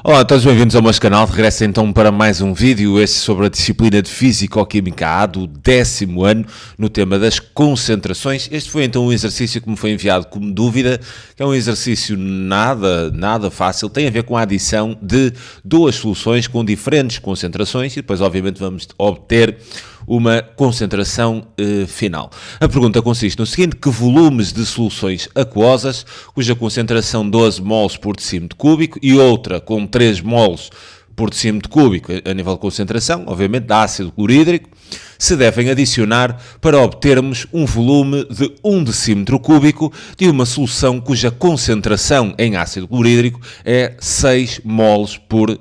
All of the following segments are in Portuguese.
Olá a todos, bem-vindos ao meu canal. Regresso então para mais um vídeo, este sobre a disciplina de Físico-Química A do 10º ano, no tema das concentrações. Este foi então um exercício que me foi enviado como dúvida, que é um exercício nada fácil, tem a ver com a adição de duas soluções com diferentes concentrações e depois obviamente vamos obter uma concentração final. A pergunta consiste no seguinte: que volumes de soluções aquosas, cuja concentração 12 mols por decímetro cúbico e outra com 3 mols por decímetro cúbico a nível de concentração, obviamente, de ácido clorídrico, se devem adicionar para obtermos um volume de 1 decímetro cúbico de uma solução cuja concentração em ácido clorídrico é 6 mols por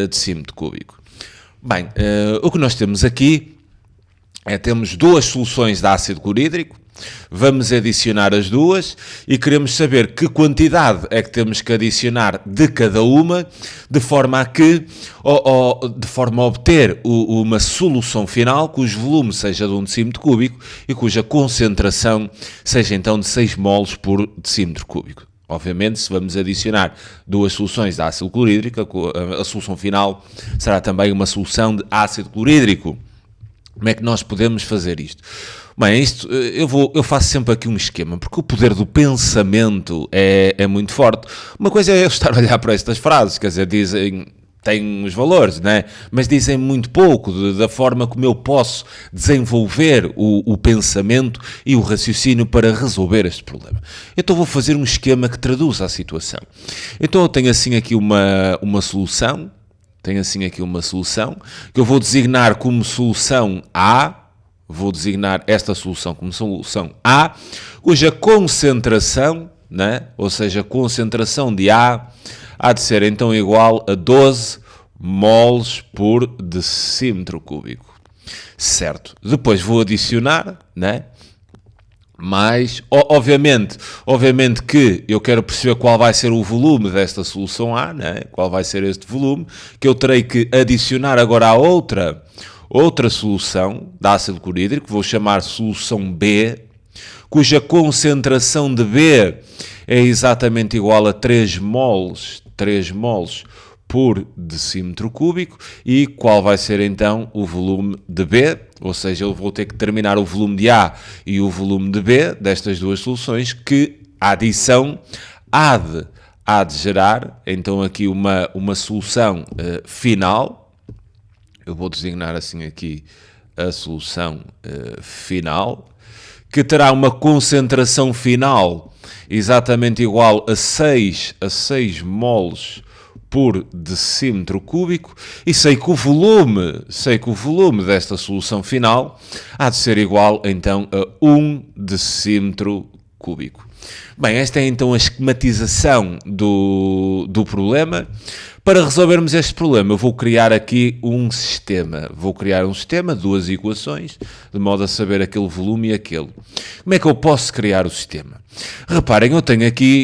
decímetro cúbico. Bem, o que nós temos aqui temos duas soluções de ácido clorídrico, vamos adicionar as duas e queremos saber que quantidade é que temos que adicionar de cada uma, de forma a que, de forma a obter uma solução final cujo volume seja de 1 decímetro cúbico e cuja concentração seja então de 6 mols por decímetro cúbico. Obviamente, se vamos adicionar duas soluções de ácido clorídrico, a solução final será também uma solução de ácido clorídrico. Como é que nós podemos fazer isto? Bem, isto eu faço sempre aqui um esquema, porque o poder do pensamento é muito forte. Uma coisa é eu estar a olhar para estas frases, quer dizer, dizem, têm os valores, né? Mas dizem muito pouco da forma como eu posso desenvolver o pensamento e o raciocínio para resolver este problema. Então vou fazer um esquema que traduza a situação. Então eu tenho assim aqui uma solução. Tenho assim aqui uma solução, que eu vou designar como solução A, vou designar esta solução como solução A, cuja concentração, né, ou seja, a concentração de A, há de ser então igual a 12 mols por decímetro cúbico. Certo. Depois vou adicionar, né? Mas, obviamente que eu quero perceber qual vai ser o volume desta solução A, né? Qual vai ser este volume, que eu terei que adicionar agora a outra solução de ácido clorídrico, vou chamar solução B, cuja concentração de B é exatamente igual a 3 mols por decímetro cúbico, e qual vai ser então o volume de B, ou seja, eu vou ter que determinar o volume de A e o volume de B destas duas soluções, que a adição há de gerar então aqui uma solução final. Eu vou designar assim aqui a solução final, que terá uma concentração final exatamente igual a 6 mols por decímetro cúbico, e sei que o volume desta solução final há de ser igual então a 1 decímetro cúbico. Bem, esta é então a esquematização do problema. Para resolvermos este problema, eu vou criar aqui um sistema. Vou criar um sistema, duas equações, de modo a saber aquele volume e aquele. Como é que eu posso criar o sistema? Reparem,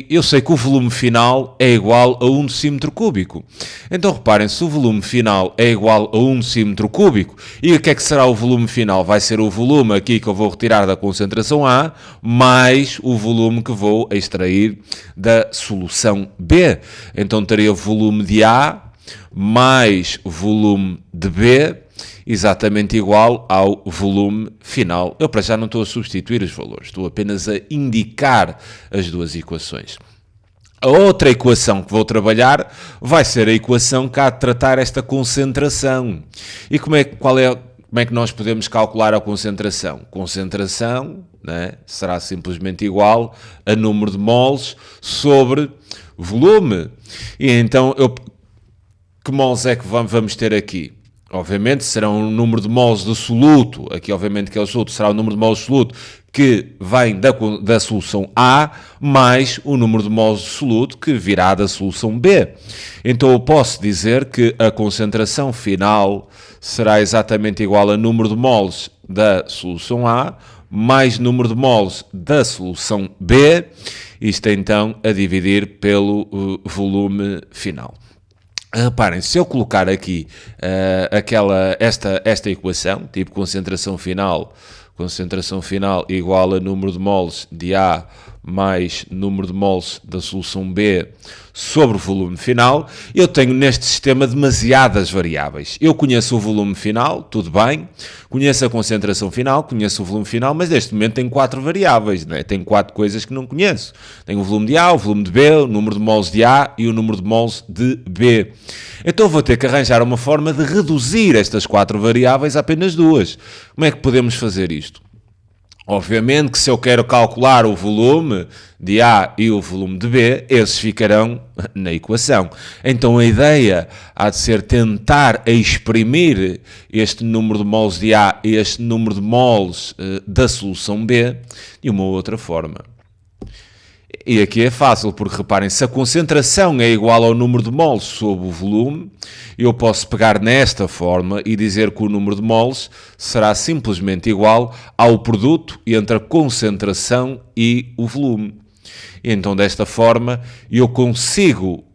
eu sei que o volume final é igual a 1 decímetro cúbico. Então reparem, se o volume final é igual a 1 decímetro cúbico, e o que é que será o volume final? Vai ser o volume aqui que eu vou retirar da concentração A, mais o volume que vou extrair da solução B. Então teria o volume de A mais o volume de B, exatamente igual ao volume final. Eu para já não estou a substituir os valores, estou apenas a indicar as duas equações. A outra equação que vou trabalhar vai ser a equação que há de tratar esta concentração. E como é que nós podemos calcular a concentração? Concentração, né, será simplesmente igual a número de mols sobre volume. E então, que mols é que vamos ter aqui? Obviamente será um número de mols de soluto, aqui obviamente que é o soluto, será o número de mols de soluto que vem da solução A, mais o número de mols de soluto que virá da solução B. Então eu posso dizer que a concentração final será exatamente igual a número de mols da solução A, mais número de mols da solução B, isto então a dividir pelo volume final. Reparem, se eu colocar aqui esta equação, tipo concentração final igual a número de mols de A mais número de moles da solução B sobre o volume final. Eu tenho neste sistema demasiadas variáveis. Eu conheço o volume final, tudo bem, conheço a concentração final, conheço o volume final, mas neste momento tenho 4 variáveis, não é? Tenho 4 coisas que não conheço. Tenho o volume de A, o volume de B, o número de moles de A e o número de moles de B. Então vou ter que arranjar uma forma de reduzir estas 4 variáveis a apenas 2. Como é que podemos fazer isto? Obviamente que se eu quero calcular o volume de A e o volume de B, esses ficarão na equação. Então a ideia há de ser tentar exprimir este número de moles de A e este número de moles da solução B de uma outra forma. E aqui é fácil, porque reparem, se a concentração é igual ao número de moles sobre o volume, eu posso pegar nesta forma e dizer que o número de moles será simplesmente igual ao produto entre a concentração e o volume. E então, desta forma, eu consigo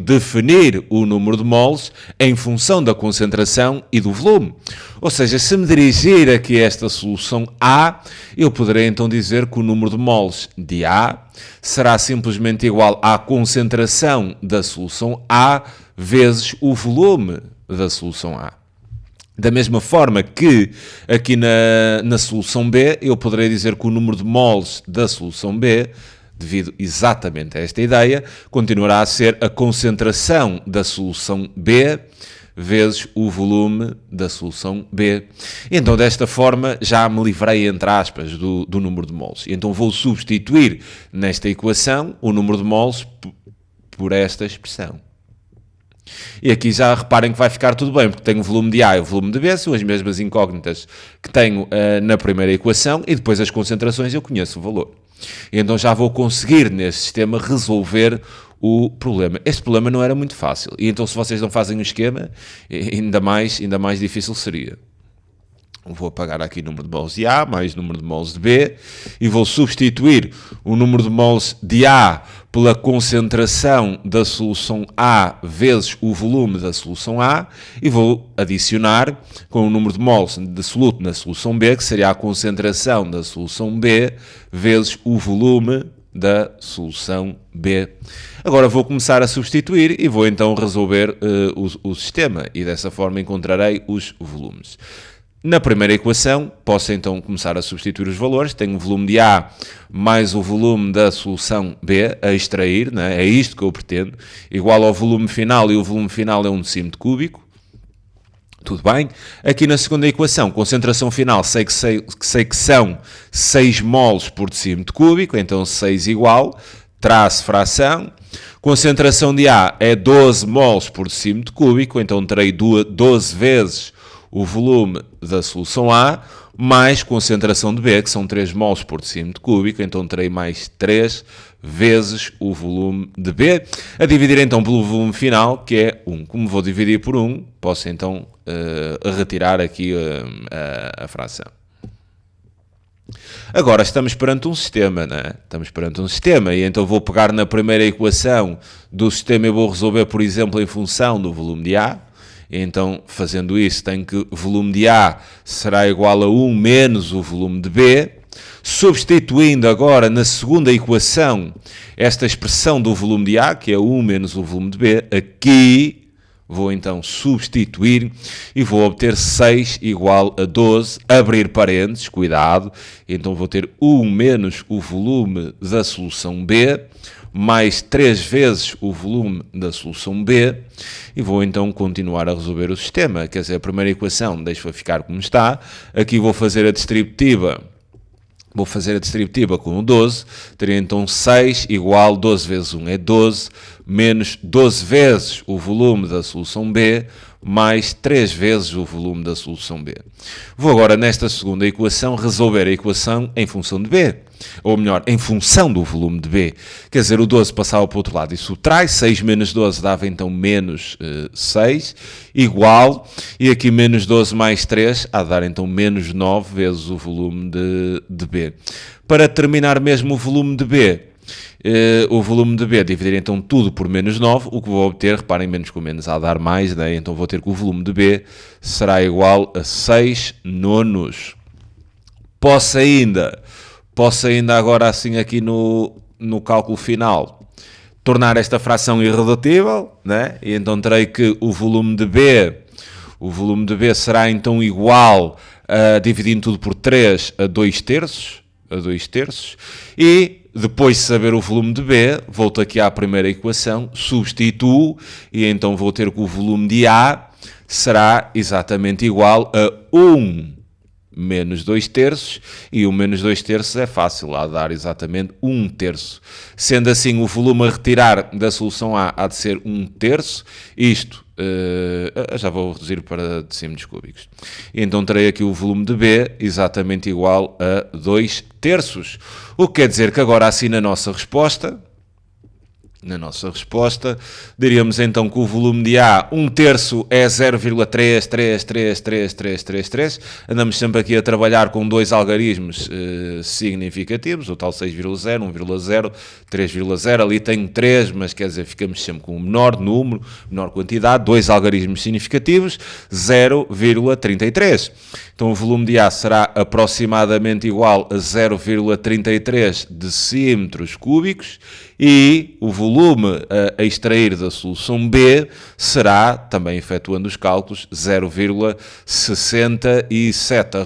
definir o número de moles em função da concentração e do volume. Ou seja, se me dirigir aqui a esta solução A, eu poderei então dizer que o número de moles de A será simplesmente igual à concentração da solução A vezes o volume da solução A. Da mesma forma que aqui na solução B, eu poderei dizer que o número de moles da solução B, devido exatamente a esta ideia, continuará a ser a concentração da solução B vezes o volume da solução B. E então, desta forma, já me livrei, entre aspas, do número de moles. E então vou substituir nesta equação o número de moles por esta expressão. E aqui já reparem que vai ficar tudo bem, porque tenho o volume de A e o volume de B, são as mesmas incógnitas que tenho na primeira equação, e depois as concentrações eu conheço o valor. E então já vou conseguir, neste sistema, resolver o problema. Este problema não era muito fácil, e então se vocês não fazem o esquema, ainda mais difícil seria. Vou apagar aqui o número de moles de A mais o número de moles de B e vou substituir o número de moles de A pela concentração da solução A vezes o volume da solução A e vou adicionar com o número de moles de soluto na solução B, que seria a concentração da solução B vezes o volume da solução B. Agora vou começar a substituir e vou então resolver o sistema e dessa forma encontrarei os volumes. Na primeira equação, posso então começar a substituir os valores. Tenho o volume de A mais o volume da solução B a extrair, né? É isto que eu pretendo, igual ao volume final, e o volume final é 1 decímetro cúbico. Tudo bem? Aqui na segunda equação, concentração final, sei que são 6 moles por decímetro cúbico, então 6 igual, traço fração. Concentração de A é 12 moles por decímetro cúbico, então terei 12 vezes o volume da solução A, mais concentração de B, que são 3 moles por decímetro cúbico, então terei mais 3 vezes o volume de B, a dividir então pelo volume final, que é 1. Como vou dividir por 1, posso então retirar aqui a fração. Agora estamos perante um sistema, não é? Estamos perante um sistema, e então vou pegar na primeira equação do sistema e vou resolver, por exemplo, em função do volume de A. Então, fazendo isso, tenho que o volume de A será igual a 1 menos o volume de B. Substituindo agora na segunda equação esta expressão do volume de A, que é 1 menos o volume de B, aqui vou então substituir e vou obter 6 igual a 12, abrir parênteses, cuidado, então vou ter 1 menos o volume da solução B, mais 3 vezes o volume da solução B, e vou então continuar a resolver o sistema. Quer dizer, a primeira equação deixo-a ficar como está, aqui vou fazer a distributiva com o 12, teria então 6 igual 12 vezes 1 é 12, menos 12 vezes o volume da solução B, mais 3 vezes o volume da solução B. Vou agora, nesta segunda equação, resolver a equação em função de B. Ou melhor, em função do volume de B. Quer dizer, o 12 passava para o outro lado e subtrai, 6 menos 12 dava então menos 6, igual, e aqui menos 12 mais 3, há de dar então menos 9 vezes o volume de B. Para terminar mesmo o volume de B, dividir então tudo por menos 9, o que vou obter, reparem, menos com menos há de dar mais, né? Então vou ter que o volume de B será igual a 6 nonos. Posso ainda posso ainda agora assim aqui no cálculo final tornar esta fração irredutível, né? E então terei que o volume de B será então igual, dividindo tudo por 3, a 2 terços, e depois de saber o volume de B, volto aqui à primeira equação, substituo, e então vou ter que o volume de A será exatamente igual a 1 menos 2 terços, e o menos 2 terços é fácil, há de dar exatamente 1 terço. Sendo assim, o volume a retirar da solução A há de ser 1 terço, isto já vou reduzir para decímetros cúbicos. E então terei aqui o volume de B exatamente igual a 2 terços. O que quer dizer que agora assim na nossa resposta, diríamos então que o volume de A, 1 terço é 0,333333. Andamos sempre aqui a trabalhar com dois algarismos significativos, o tal 6,0, 1,0, 3,0. Ali tenho 3, mas quer dizer, ficamos sempre com o menor número, menor quantidade, dois algarismos significativos, 0,33. Então o volume de A será aproximadamente igual a 0,33 decímetros cúbicos, e o volume a extrair da solução B será, também efetuando os cálculos, 0,67,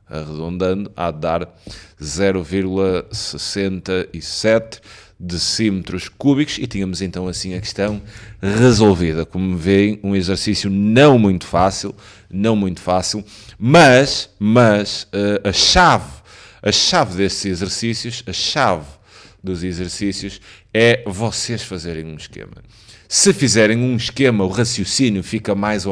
arredondando, há de dar 0,67 decímetros cúbicos, e tínhamos então assim a questão resolvida. Como veem, um exercício não muito fácil, mas a chave destes exercícios, dos exercícios é vocês fazerem um esquema. Se fizerem um esquema, o raciocínio fica mais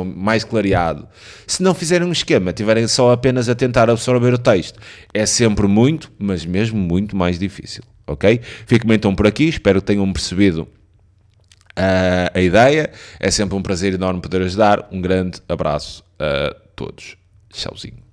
clareado. Se não fizerem um esquema, tiverem só apenas a tentar absorver o texto, é sempre muito, mas mesmo muito mais difícil, ok? Fico-me então por aqui, espero que tenham percebido a ideia. É sempre um prazer enorme poder ajudar. Um grande abraço a todos. Tchauzinho.